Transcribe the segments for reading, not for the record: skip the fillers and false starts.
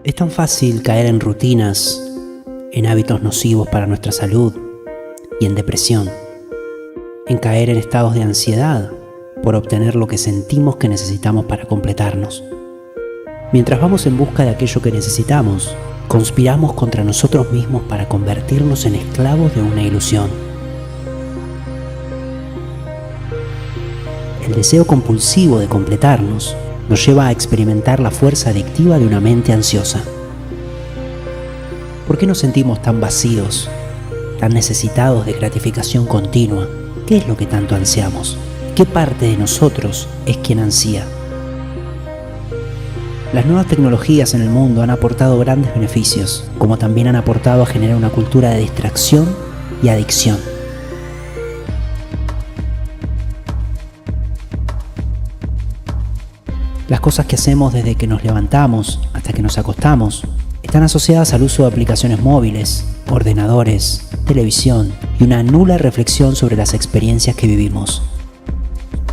Es tan fácil caer en rutinas, en hábitos nocivos para nuestra salud y en depresión, en caer en estados de ansiedad por obtener lo que sentimos que necesitamos para completarnos. Mientras vamos en busca de aquello que necesitamos, conspiramos contra nosotros mismos para convertirnos en esclavos de una ilusión. El deseo compulsivo de completarnos nos lleva a experimentar la fuerza adictiva de una mente ansiosa. ¿Por qué nos sentimos tan vacíos, tan necesitados de gratificación continua? ¿Qué es lo que tanto ansiamos? ¿Qué parte de nosotros es quien ansía? Las nuevas tecnologías en el mundo han aportado grandes beneficios, como también han aportado a generar una cultura de distracción y adicción. Las cosas que hacemos desde que nos levantamos hasta que nos acostamos están asociadas al uso de aplicaciones móviles, ordenadores, televisión y una nula reflexión sobre las experiencias que vivimos.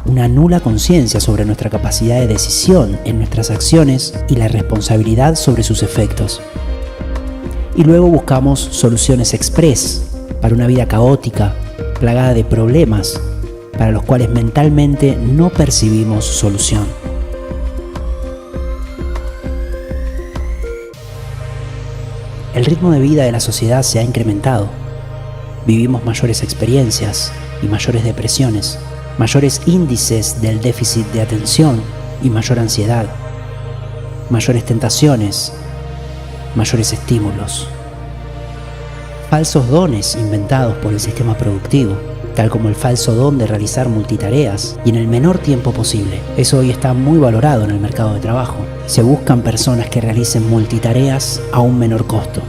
Una nula conciencia sobre nuestra capacidad de decisión en nuestras acciones y la responsabilidad sobre sus efectos. Y luego buscamos soluciones express para una vida caótica, plagada de problemas, para los cuales mentalmente no percibimos solución. El ritmo de vida de la sociedad se ha incrementado. Vivimos mayores experiencias y mayores depresiones, mayores índices del déficit de atención y mayor ansiedad, mayores tentaciones, mayores estímulos. Falsos dones inventados por el sistema productivo, tal como el falso don de realizar multitareas y en el menor tiempo posible. Eso hoy está muy valorado en el mercado de trabajo. Se buscan personas que realicen multitareas a un menor costo.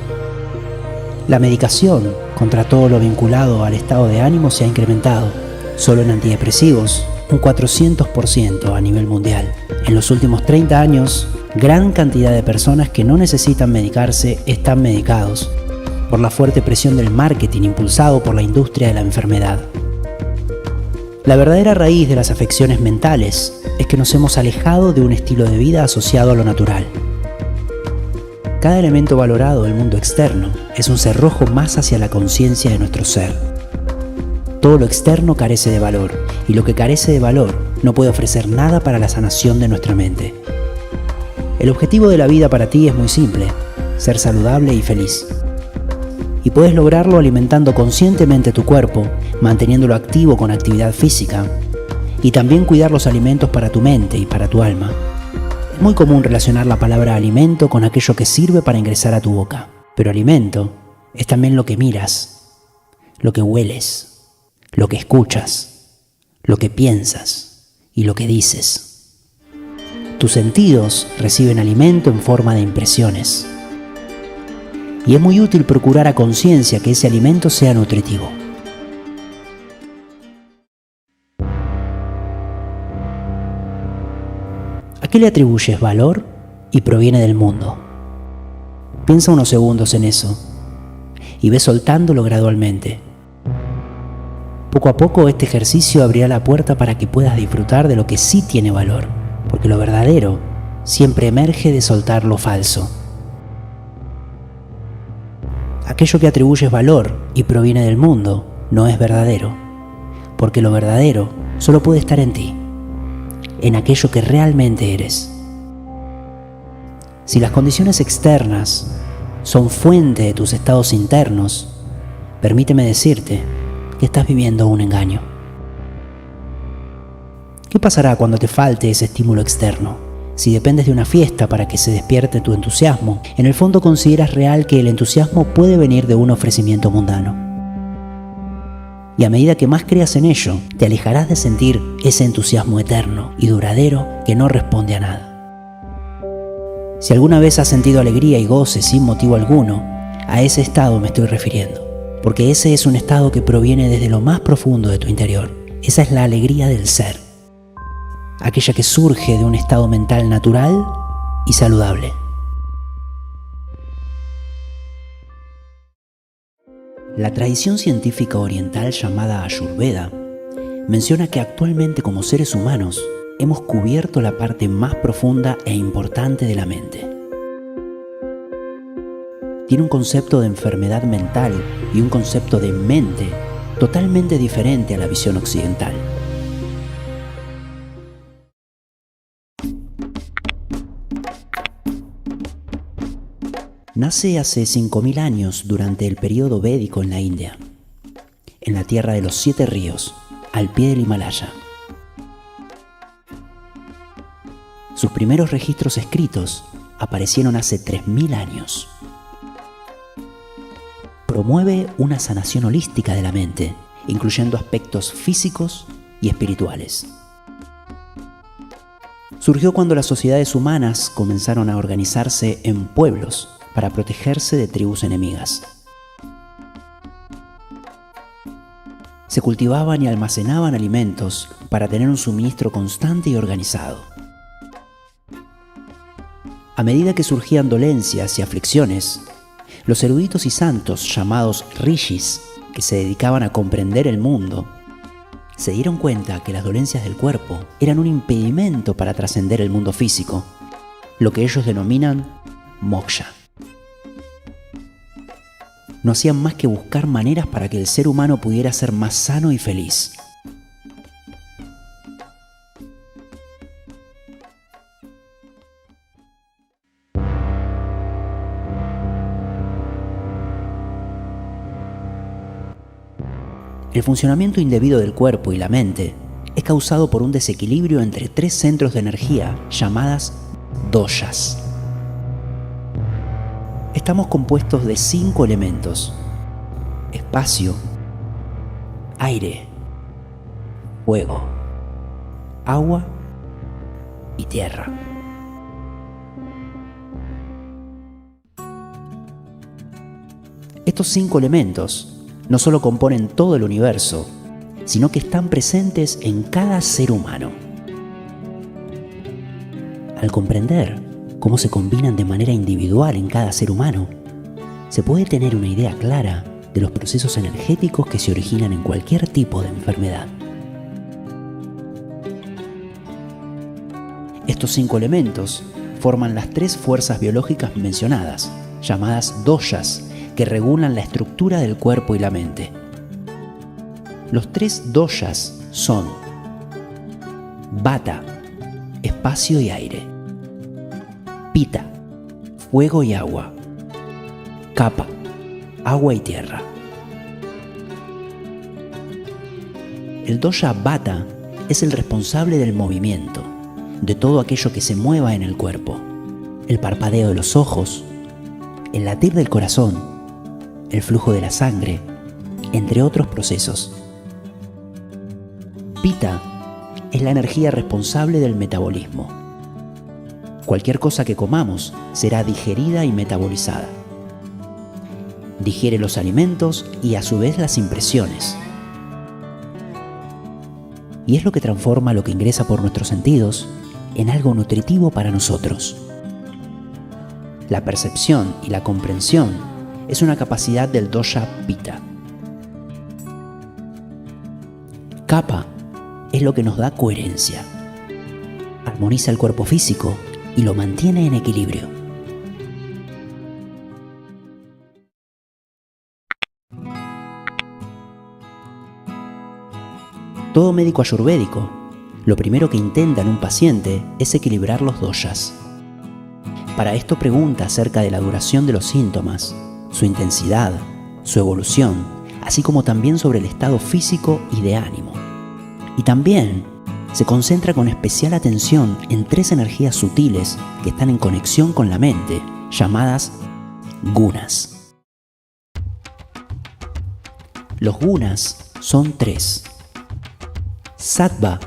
La medicación contra todo lo vinculado al estado de ánimo se ha incrementado. Solo en antidepresivos, un 400% a nivel mundial. En los últimos 30 años, gran cantidad de personas que no necesitan medicarse están medicados por la fuerte presión del marketing impulsado por la industria de la enfermedad. La verdadera raíz de las afecciones mentales es que nos hemos alejado de un estilo de vida asociado a lo natural. Cada elemento valorado del mundo externo es un cerrojo más hacia la conciencia de nuestro ser. Todo lo externo carece de valor, y lo que carece de valor no puede ofrecer nada para la sanación de nuestra mente. El objetivo de la vida para ti es muy simple: ser saludable y feliz. Y puedes lograrlo alimentando conscientemente tu cuerpo, manteniéndolo activo con actividad física, y también cuidar los alimentos para tu mente y para tu alma. Es muy común relacionar la palabra alimento con aquello que sirve para ingresar a tu boca, pero alimento es también lo que miras, lo que hueles, lo que escuchas, lo que piensas y lo que dices. Tus sentidos reciben alimento en forma de impresiones. Y es muy útil procurar a conciencia que ese alimento sea nutritivo. ¿A qué le atribuyes valor y proviene del mundo? Piensa unos segundos en eso y ve soltándolo gradualmente. Poco a poco este ejercicio abrirá la puerta para que puedas disfrutar de lo que sí tiene valor, porque lo verdadero siempre emerge de soltar lo falso. Aquello que atribuyes valor y proviene del mundo no es verdadero, porque lo verdadero solo puede estar en ti, en aquello que realmente eres. Si las condiciones externas son fuente de tus estados internos, permíteme decirte que estás viviendo un engaño. ¿Qué pasará cuando te falte ese estímulo externo? Si dependes de una fiesta para que se despierte tu entusiasmo, en el fondo consideras real que el entusiasmo puede venir de un ofrecimiento mundano. Y a medida que más creas en ello, te alejarás de sentir ese entusiasmo eterno y duradero que no responde a nada. Si alguna vez has sentido alegría y goce sin motivo alguno, a ese estado me estoy refiriendo, porque ese es un estado que proviene desde lo más profundo de tu interior. Esa es la alegría del ser. Aquella que surge de un estado mental natural y saludable. La tradición científica oriental llamada Ayurveda menciona que actualmente como seres humanos hemos cubierto la parte más profunda e importante de la mente. tiene un concepto de enfermedad mental y un concepto de mente totalmente diferente a la visión occidental. Nace hace 5000 años durante el período védico en la India, en la tierra de los 7 ríos, al pie del Himalaya. Sus primeros registros escritos aparecieron hace 3000 años. Promueve una sanación holística de la mente, incluyendo aspectos físicos y espirituales. Surgió cuando las sociedades humanas comenzaron a organizarse en pueblos para protegerse de tribus enemigas. Se cultivaban y almacenaban alimentos para tener un suministro constante y organizado. A medida que surgían dolencias y aflicciones, los eruditos y santos llamados rishis, que se dedicaban a comprender el mundo, se dieron cuenta que las dolencias del cuerpo eran un impedimento para trascender el mundo físico, lo que ellos denominan moksha. No hacían más que buscar maneras para que el ser humano pudiera ser más sano y feliz. El funcionamiento indebido del cuerpo y la mente es causado por un desequilibrio entre 3 centros de energía llamadas doshas. Estamos compuestos de 5 elementos: espacio, aire, fuego, agua y tierra. Estos 5 elementos no solo componen todo el universo, sino que están presentes en cada ser humano. Al comprender cómo se combinan de manera individual en cada ser humano, se puede tener una idea clara de los procesos energéticos que se originan en cualquier tipo de enfermedad. Estos 5 elementos forman las 3 fuerzas biológicas mencionadas, llamadas doshas, que regulan la estructura del cuerpo y la mente. Los 3 doshas son vata, espacio y aire; pita, fuego y agua; kapha, agua y tierra. El dosha vata es el responsable del movimiento, de todo aquello que se mueva en el cuerpo: el parpadeo de los ojos, el latir del corazón, el flujo de la sangre, entre otros procesos. Pita es la energía responsable del metabolismo. Cualquier cosa que comamos será digerida y metabolizada. Digiere los alimentos y a su vez las impresiones. Y es lo que transforma lo que ingresa por nuestros sentidos en algo nutritivo para nosotros. La percepción y la comprensión es una capacidad del dosha pita. Kapha es lo que nos da coherencia. Armoniza el cuerpo físico y lo mantiene en equilibrio. Todo médico ayurvédico, lo primero que intenta en un paciente es equilibrar los doshas. Para esto pregunta acerca de la duración de los síntomas, su intensidad, su evolución, así como también sobre el estado físico y de ánimo. Y también se concentra con especial atención en 3 energías sutiles que están en conexión con la mente, llamadas gunas. Los gunas son 3. Sattva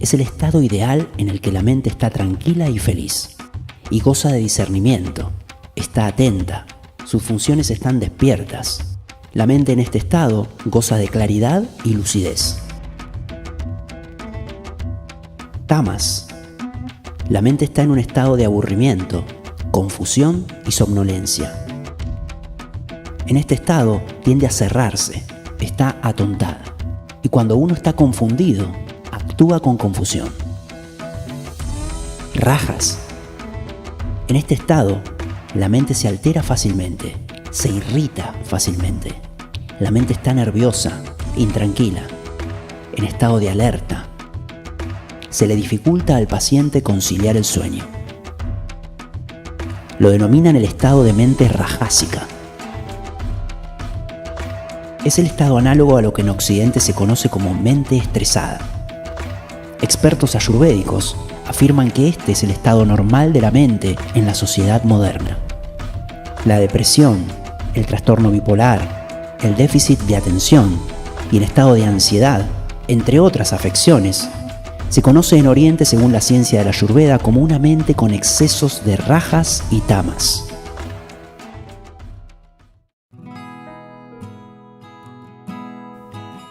es el estado ideal en el que la mente está tranquila y feliz, y goza de discernimiento, está atenta, sus funciones están despiertas. La mente en este estado goza de claridad y lucidez. Tamas. La mente está en un estado de aburrimiento, confusión y somnolencia. En este estado tiende a cerrarse, está atontada. Y cuando uno está confundido, actúa con confusión. Rajas. En este estado, la mente se altera fácilmente, se irrita fácilmente. La mente está nerviosa, intranquila, en estado de alerta. Se le dificulta al paciente conciliar el sueño. Lo denominan el estado de mente rajásica. Es el estado análogo a lo que en Occidente se conoce como mente estresada. Expertos ayurvédicos afirman que este es el estado normal de la mente en la sociedad moderna. La depresión, el trastorno bipolar, el déficit de atención y el estado de ansiedad, entre otras afecciones, se conoce en Oriente, según la ciencia de la Ayurveda, como una mente con excesos de rajas y tamas.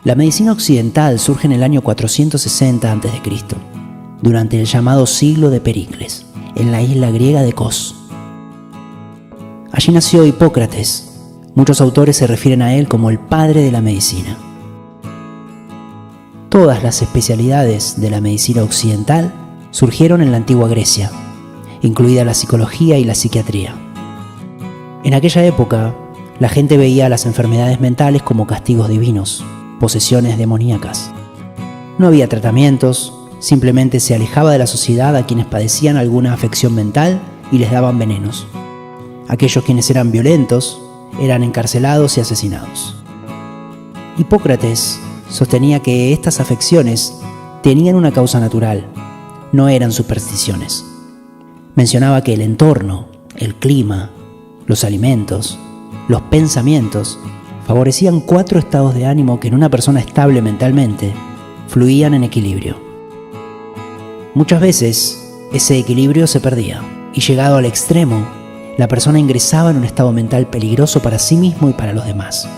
La medicina occidental surge en el año 460 a.C., durante el llamado siglo de Pericles, en la isla griega de Kos. Allí nació Hipócrates. Muchos autores se refieren a él como el padre de la medicina. Todas las especialidades de la medicina occidental surgieron en la antigua Grecia, incluida la psicología y la psiquiatría. En aquella época, la gente veía las enfermedades mentales como castigos divinos, posesiones demoníacas. No había tratamientos, simplemente se alejaba de la sociedad a quienes padecían alguna afección mental y les daban venenos. Aquellos quienes eran violentos eran encarcelados y asesinados. Hipócrates sostenía que estas afecciones tenían una causa natural, no eran supersticiones. Mencionaba que el entorno, el clima, los alimentos, los pensamientos favorecían 4 estados de ánimo que en una persona estable mentalmente fluían en equilibrio. Muchas veces ese equilibrio se perdía y, llegado al extremo, la persona ingresaba en un estado mental peligroso para sí mismo y para los demás.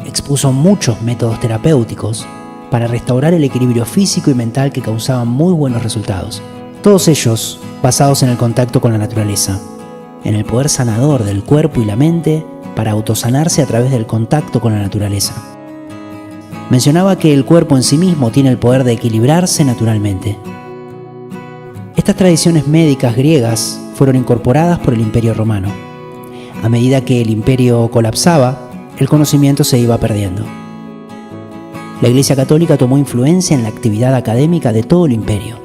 Expuso muchos métodos terapéuticos para restaurar el equilibrio físico y mental que causaban muy buenos resultados, todos ellos basados en el contacto con la naturaleza, en el poder sanador del cuerpo y la mente para autosanarse a través del contacto con la naturaleza. Mencionaba que el cuerpo en sí mismo tiene el poder de equilibrarse naturalmente. Estas tradiciones médicas griegas fueron incorporadas por el Imperio Romano. A medida que el imperio colapsaba, el conocimiento se iba perdiendo. La Iglesia Católica tomó influencia en la actividad académica de todo el imperio,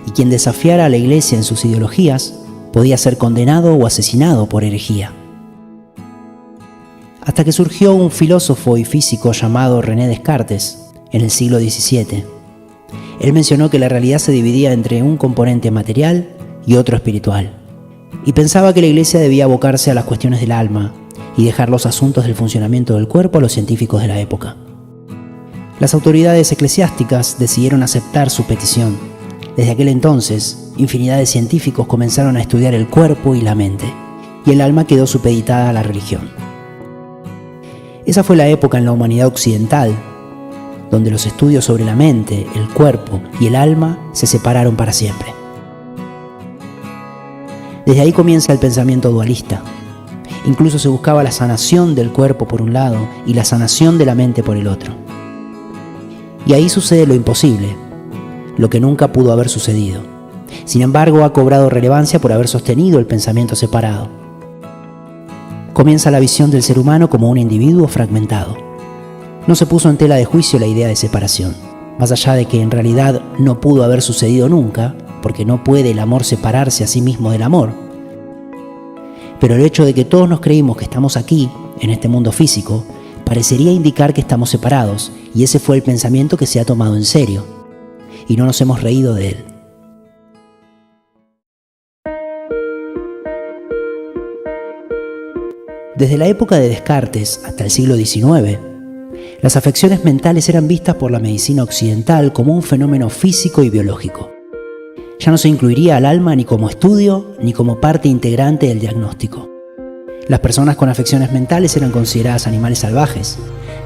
y quien desafiara a la Iglesia en sus ideologías podía ser condenado o asesinado por herejía. Hasta que surgió un filósofo y físico llamado René Descartes en el siglo XVII. Él mencionó que la realidad se dividía entre un componente material y otro espiritual, y pensaba que la Iglesia debía abocarse a las cuestiones del alma y dejar los asuntos del funcionamiento del cuerpo a los científicos de la época. Las autoridades eclesiásticas decidieron aceptar su petición. Desde aquel entonces, infinidad de científicos comenzaron a estudiar el cuerpo y la mente, y el alma quedó supeditada a la religión. Esa fue la época en la humanidad occidental donde los estudios sobre la mente, el cuerpo y el alma se separaron para siempre. Desde ahí comienza el pensamiento dualista. Incluso se buscaba la sanación del cuerpo por un lado y la sanación de la mente por el otro. Y ahí sucede lo imposible, lo que nunca pudo haber sucedido. Sin embargo, ha cobrado relevancia por haber sostenido el pensamiento separado. Comienza la visión del ser humano como un individuo fragmentado. No se puso en tela de juicio la idea de separación, más allá de que en realidad no pudo haber sucedido nunca, porque no puede el amor separarse a sí mismo del amor. Pero el hecho de que todos nos creímos que estamos aquí, en este mundo físico, parecería indicar que estamos separados, y ese fue el pensamiento que se ha tomado en serio, y no nos hemos reído de él. Desde la época de Descartes hasta el siglo XIX, las afecciones mentales eran vistas por la medicina occidental como un fenómeno físico y biológico. Ya no se incluiría al alma ni como estudio ni como parte integrante del diagnóstico. Las personas con afecciones mentales eran consideradas animales salvajes.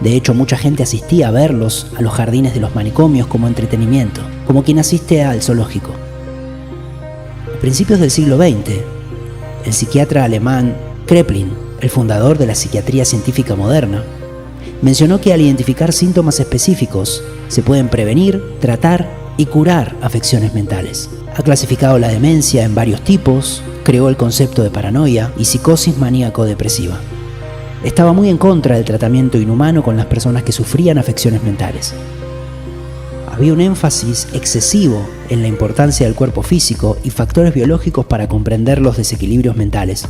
De hecho, mucha gente asistía a verlos a los jardines de los manicomios como entretenimiento, como quien asiste al zoológico. A principios del siglo XX, el psiquiatra alemán Kraepelin, el fundador de la psiquiatría científica moderna, mencionó que al identificar síntomas específicos se pueden prevenir, tratar y curar afecciones mentales. Ha clasificado la demencia en varios tipos, creó el concepto de paranoia y psicosis maníaco-depresiva. Estaba muy en contra del tratamiento inhumano con las personas que sufrían afecciones mentales. Había un énfasis excesivo en la importancia del cuerpo físico y factores biológicos para comprender los desequilibrios mentales.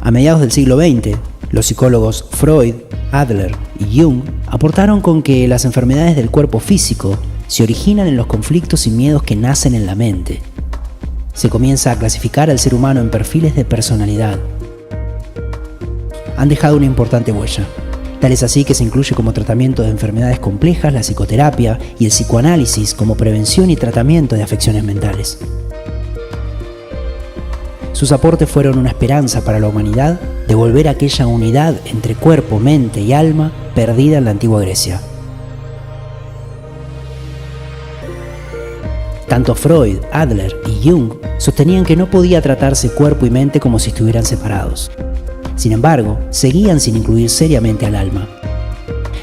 A mediados del siglo XX, los psicólogos Freud, Adler y Jung aportaron con que las enfermedades del cuerpo físico se originan en los conflictos y miedos que nacen en la mente. Se comienza a clasificar al ser humano en perfiles de personalidad. Han dejado una importante huella. Tal es así que se incluye como tratamiento de enfermedades complejas la psicoterapia y el psicoanálisis como prevención y tratamiento de afecciones mentales. Sus aportes fueron una esperanza para la humanidad de volver a aquella unidad entre cuerpo, mente y alma perdida en la antigua Grecia. Tanto Freud, Adler y Jung sostenían que no podía tratarse cuerpo y mente como si estuvieran separados. Sin embargo, seguían sin incluir seriamente al alma,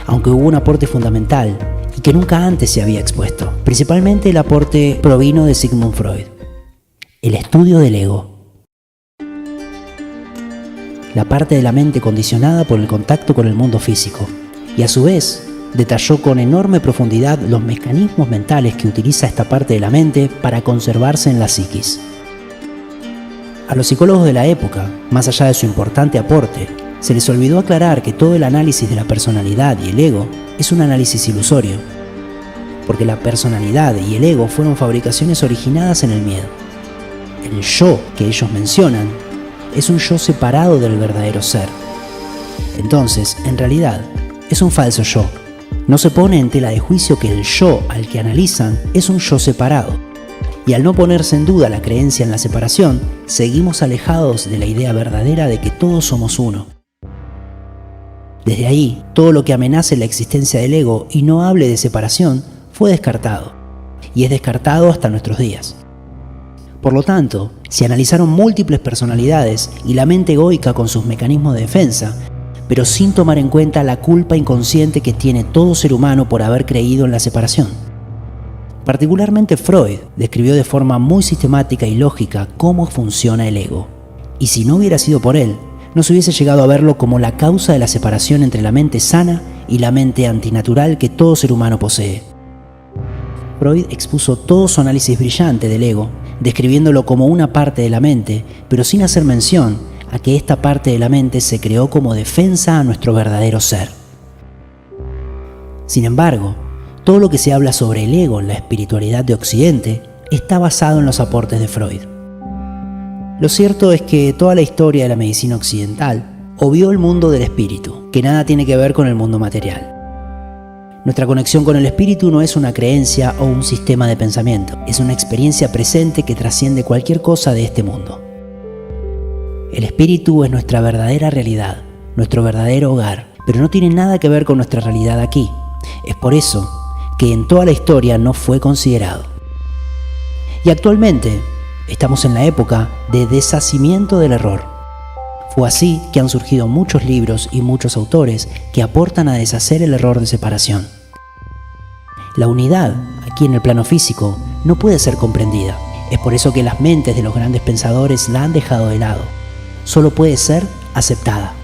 aunque hubo un aporte fundamental y que nunca antes se había expuesto. Principalmente el aporte provino de Sigmund Freud, el estudio del ego. La parte de la mente condicionada por el contacto con el mundo físico, y a su vez detalló con enorme profundidad los mecanismos mentales que utiliza esta parte de la mente para conservarse en la psiquis. A los psicólogos de la época, más allá de su importante aporte, se les olvidó aclarar que todo el análisis de la personalidad y el ego es un análisis ilusorio, porque la personalidad y el ego fueron fabricaciones originadas en el miedo. El yo que ellos mencionan es un yo separado del verdadero ser. Entonces, en realidad, es un falso yo. No se pone en tela de juicio que el yo al que analizan es un yo separado. Y al no ponerse en duda la creencia en la separación, seguimos alejados de la idea verdadera de que todos somos uno. Desde ahí, todo lo que amenace la existencia del ego y no hable de separación fue descartado, y es descartado hasta nuestros días. Por lo tanto, se analizaron múltiples personalidades y la mente egoica con sus mecanismos de defensa, pero sin tomar en cuenta la culpa inconsciente que tiene todo ser humano por haber creído en la separación. Particularmente Freud describió de forma muy sistemática y lógica cómo funciona el ego, y si no hubiera sido por él, no se hubiese llegado a verlo como la causa de la separación entre la mente sana y la mente antinatural que todo ser humano posee. Freud expuso todo su análisis brillante del ego, describiéndolo como una parte de la mente, pero sin hacer mención a que esta parte de la mente se creó como defensa a nuestro verdadero ser. Sin embargo, todo lo que se habla sobre el ego en la espiritualidad de Occidente está basado en los aportes de Freud. Lo cierto es que toda la historia de la medicina occidental obvió el mundo del espíritu, que nada tiene que ver con el mundo material. Nuestra conexión con el espíritu no es una creencia o un sistema de pensamiento, es una experiencia presente que trasciende cualquier cosa de este mundo. El espíritu es nuestra verdadera realidad, nuestro verdadero hogar, pero no tiene nada que ver con nuestra realidad aquí. Es por eso que en toda la historia no fue considerado. Y actualmente estamos en la época de deshacimiento del error. Fue así que han surgido muchos libros y muchos autores que aportan a deshacer el error de separación. La unidad, aquí en el plano físico, no puede ser comprendida. Es por eso que las mentes de los grandes pensadores la han dejado de lado. Solo puede ser aceptada.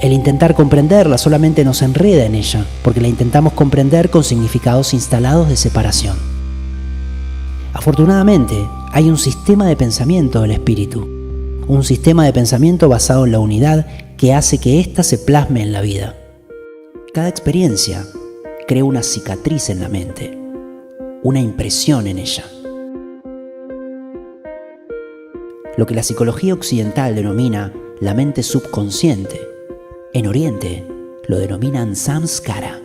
El intentar comprenderla solamente nos enreda en ella, porque la intentamos comprender con significados instalados de separación. Afortunadamente, hay un sistema de pensamiento del espíritu, un sistema de pensamiento basado en la unidad que hace que ésta se plasme en la vida. Cada experiencia crea una cicatriz en la mente, una impresión en ella. Lo que la psicología occidental denomina la mente subconsciente, en Oriente lo denominan samskara.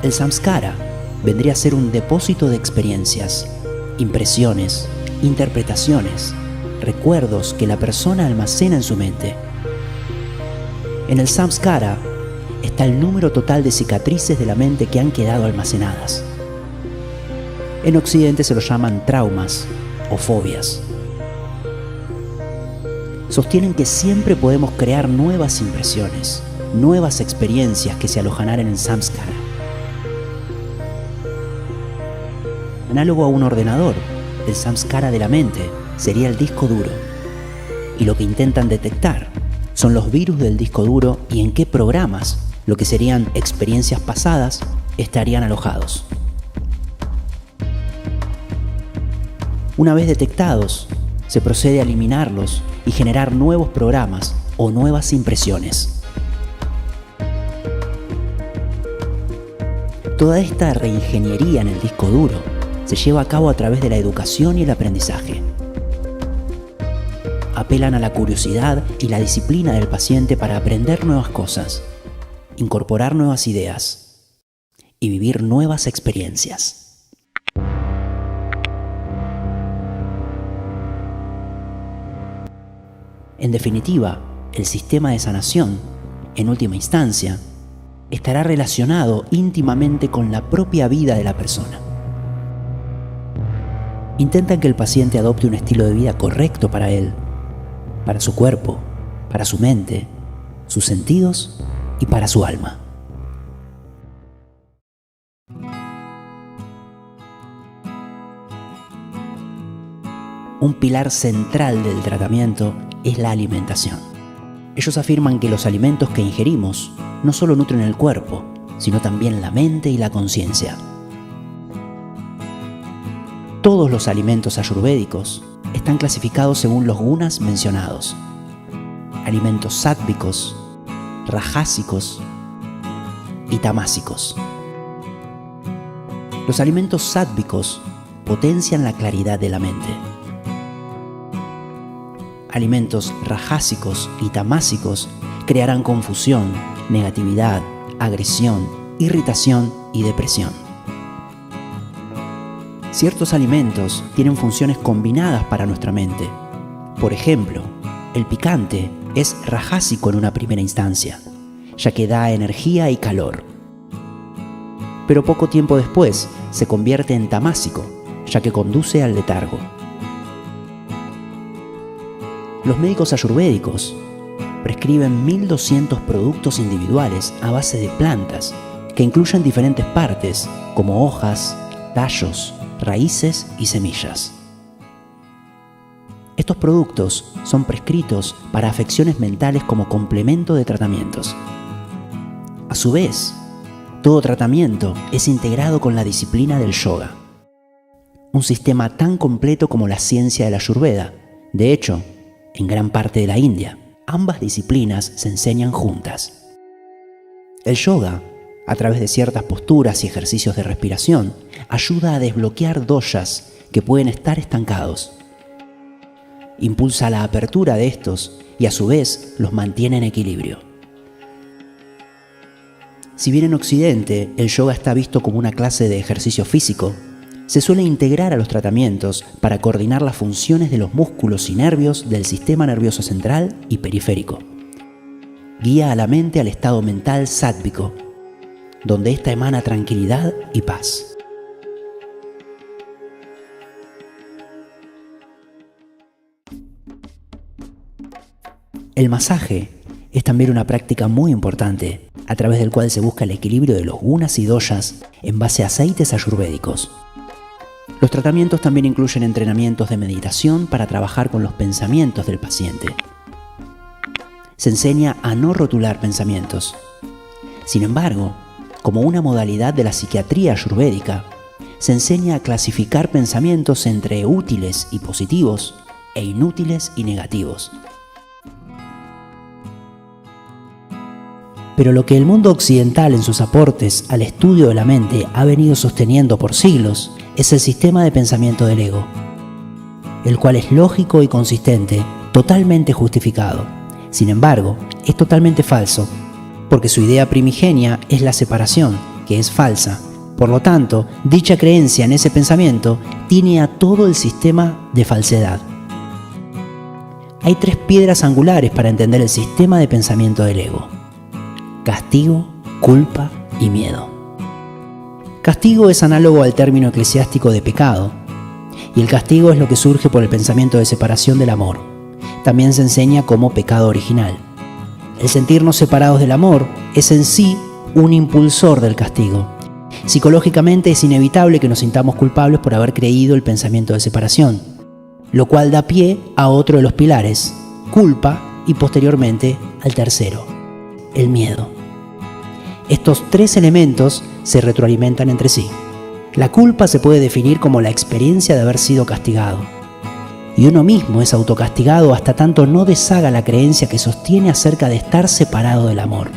El samskara vendría a ser un depósito de experiencias, impresiones, interpretaciones, recuerdos que la persona almacena en su mente. En el samskara está el número total de cicatrices de la mente que han quedado almacenadas. En Occidente se lo llaman traumas o fobias. Sostienen que siempre podemos crear nuevas impresiones, nuevas experiencias que se alojarán en el samskara. Análogo a un ordenador, el samskara de la mente sería el disco duro. Y lo que intentan detectar son los virus del disco duro y en qué programas, lo que serían experiencias pasadas, estarían alojados. Una vez detectados, se procede a eliminarlos y generar nuevos programas o nuevas impresiones. Toda esta reingeniería en el disco duro se lleva a cabo a través de la educación y el aprendizaje. Apelan a la curiosidad y la disciplina del paciente para aprender nuevas cosas, incorporar nuevas ideas y vivir nuevas experiencias. En definitiva, el sistema de sanación, en última instancia, estará relacionado íntimamente con la propia vida de la persona. Intentan que el paciente adopte un estilo de vida correcto para él, para su cuerpo, para su mente, sus sentidos y para su alma. Un pilar central del tratamiento es la alimentación. Ellos afirman que los alimentos que ingerimos no solo nutren el cuerpo, sino también la mente y la conciencia. Todos los alimentos ayurvédicos están clasificados según los gunas mencionados. Alimentos sáttvicos, rajásicos y tamásicos. Los alimentos sáttvicos potencian la claridad de la mente. Alimentos rajásicos y tamásicos crearán confusión, negatividad, agresión, irritación y depresión. Ciertos alimentos tienen funciones combinadas para nuestra mente. Por ejemplo, el picante es rajásico en una primera instancia, ya que da energía y calor. Pero poco tiempo después se convierte en tamásico, ya que conduce al letargo. Los médicos ayurvédicos prescriben 1200 productos individuales a base de plantas que incluyen diferentes partes como hojas, tallos, raíces y semillas. Estos productos son prescritos para afecciones mentales como complemento de tratamientos. A su vez, todo tratamiento es integrado con la disciplina del yoga, un sistema tan completo como la ciencia de la Ayurveda. De hecho, en gran parte de la India, ambas disciplinas se enseñan juntas. El yoga, a través de ciertas posturas y ejercicios de respiración, ayuda a desbloquear doshas que pueden estar estancados. Impulsa la apertura de estos y a su vez los mantiene en equilibrio. Si bien en Occidente el yoga está visto como una clase de ejercicio físico, se suele integrar a los tratamientos para coordinar las funciones de los músculos y nervios del sistema nervioso central y periférico. Guía a la mente al estado mental sátvico, donde ésta emana tranquilidad y paz. El masaje es también una práctica muy importante, a través del cual se busca el equilibrio de los gunas y doshas en base a aceites ayurvédicos. Los tratamientos también incluyen entrenamientos de meditación para trabajar con los pensamientos del paciente. Se enseña a no rotular pensamientos. Sin embargo, como una modalidad de la psiquiatría ayurvédica, se enseña a clasificar pensamientos entre útiles y positivos e inútiles y negativos. Pero lo que el mundo occidental en sus aportes al estudio de la mente ha venido sosteniendo por siglos es el sistema de pensamiento del ego, el cual es lógico y consistente, totalmente justificado. Sin embargo, es totalmente falso, porque su idea primigenia es la separación, que es falsa. Por lo tanto, dicha creencia en ese pensamiento tiene a todo el sistema de falsedad. Hay 3 piedras angulares para entender el sistema de pensamiento del ego: castigo, culpa y miedo. Castigo es análogo al término eclesiástico de pecado, y el castigo es lo que surge por el pensamiento de separación del amor. También se enseña como pecado original. El sentirnos separados del amor es en sí un impulsor del castigo, Psicológicamente es inevitable que nos sintamos culpables por haber creído el pensamiento de separación, lo cual da pie a otro de los pilares, culpa, y posteriormente al tercero, el miedo. Estos tres elementos se retroalimentan entre sí. La culpa se puede definir como la experiencia de haber sido castigado. Y uno mismo es autocastigado hasta tanto no deshaga la creencia que sostiene acerca de estar separado del amor.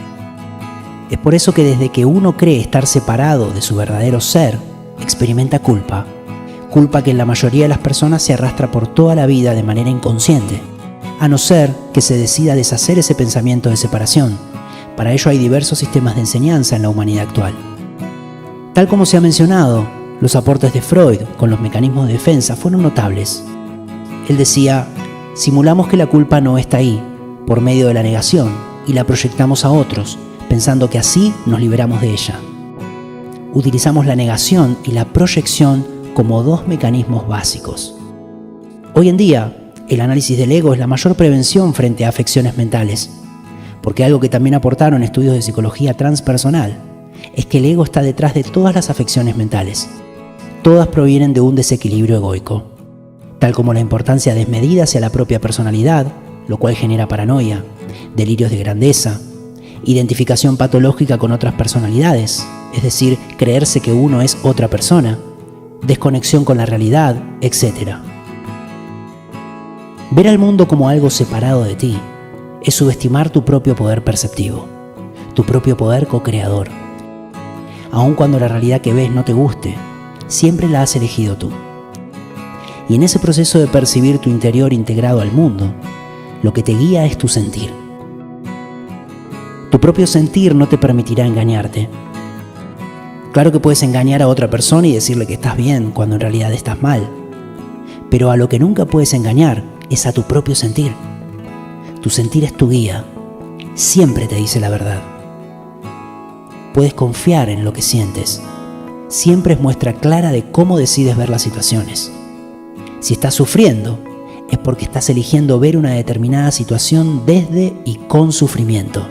Es por eso que desde que uno cree estar separado de su verdadero ser, experimenta culpa. Culpa que en la mayoría de las personas se arrastra por toda la vida de manera inconsciente, a no ser que se decida deshacer ese pensamiento de separación. Para ello hay diversos sistemas de enseñanza en la humanidad actual. Tal como se ha mencionado, los aportes de Freud con los mecanismos de defensa fueron notables. Él decía, simulamos que la culpa no está ahí, por medio de la negación, y la proyectamos a otros, pensando que así nos liberamos de ella. Utilizamos la negación y la proyección como dos mecanismos básicos. Hoy en día, el análisis del ego es la mayor prevención frente a afecciones mentales, porque algo que también aportaron estudios de psicología transpersonal es que el ego está detrás de todas las afecciones mentales. Todas provienen de un desequilibrio egoico, tal como la importancia desmedida hacia la propia personalidad, lo cual genera paranoia, delirios de grandeza, identificación patológica con otras personalidades, es decir, creerse que uno es otra persona, desconexión con la realidad, etc. Ver al mundo como algo separado de ti es subestimar tu propio poder perceptivo, tu propio poder co-creador. Aun cuando la realidad que ves no te guste, siempre la has elegido tú. Y en ese proceso de percibir tu interior integrado al mundo, lo que te guía es tu sentir. Tu propio sentir no te permitirá engañarte. Claro que puedes engañar a otra persona y decirle que estás bien cuando en realidad estás mal, pero a lo que nunca puedes engañar es a tu propio sentir. Tu sentir es tu guía, siempre te dice la verdad. Puedes confiar en lo que sientes, siempre es muestra clara de cómo decides ver las situaciones. Si estás sufriendo, es porque estás eligiendo ver una determinada situación desde y con sufrimiento.